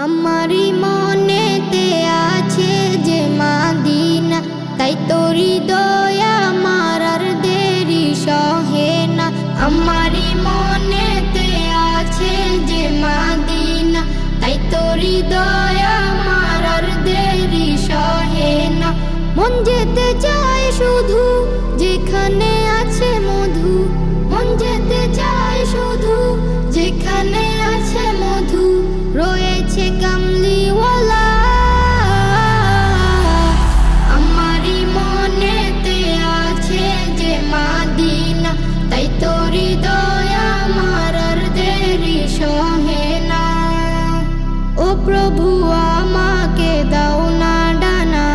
আমারি মনেতে আছে যে মাদিনা, তাই তোর হৃদয় আমার আর দেরি সহে না। আমারি মনেতে আছে যে মাদিনা, তাই তোর হৃদয় আমার আর দেরি সহে না। মন যেতে চায় শুধু যেখানে আছে মধু, মন যেতে চায় শুধু যেখানে আছে মধু, রয়েছে কামলিওয়ালা। আমারি মনেতে আছে যে মাদিনা, তাই তোর হৃদয় আমার আর দেরি সহে না। ও প্রভু আমাকে দাও না ডানা,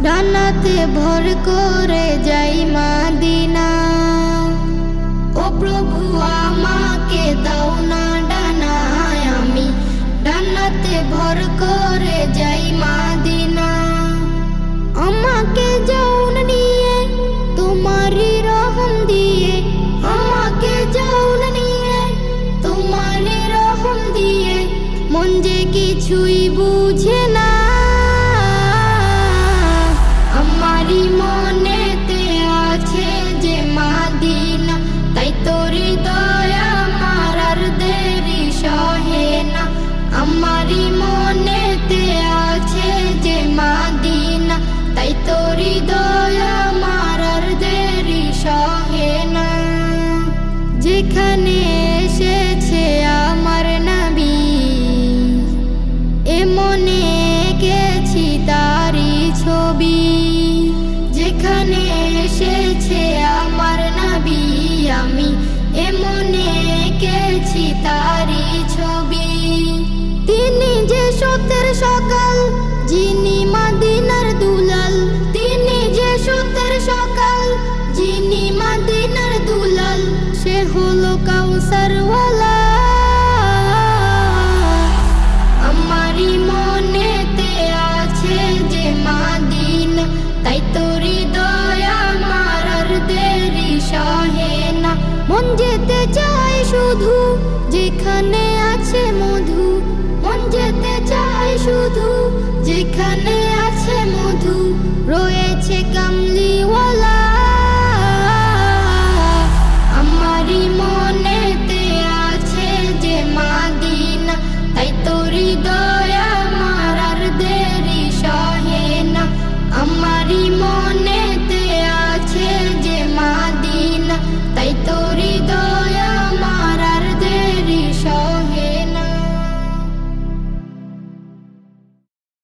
ডানাতে ভর করে যাই মাদিনা। ও প্রভু আমাকে দাও না ডানা, আমি ডানাতে ভর করে যাই মাদিনা। আমাকে যৌন নিয়ে তোমারই রহম দিয়ে, আমাকে যৌন নিয়ে তোমারই রহম দিয়ে, মন যে কিছুই বুঝে না। আমারি মনেতে আছে যে মাদিনা, তাই তোর হৃদয় আমার আর দেরি সহে না। আমারি মনেতে আছে যে মাদিনা, তাই তোর হৃদয় আমার আর দেরি সহে না। যেখানে এসেছে আমার নবী, এ মনে এঁকেছি তারই ছবি। যেখানে এসেছে আমার নবী, আমি এ মনে এঁকেছি তারই ছবি। তিনি যে সত্যের সকাল, যিনি মাদিনার দুলাল, তিনি যে সত্যের সকাল, যিনি মাদিনার দুলাল, সে হলো কাউসারওয়ালা। আমারি মনেতে আছে যে মাদিনা, তাই তোর হৃদয় আমার আর দেরি সহে না। মন যেতে চায় শুধু যেখানে আছে মধু, মন যেতে চায় শুধু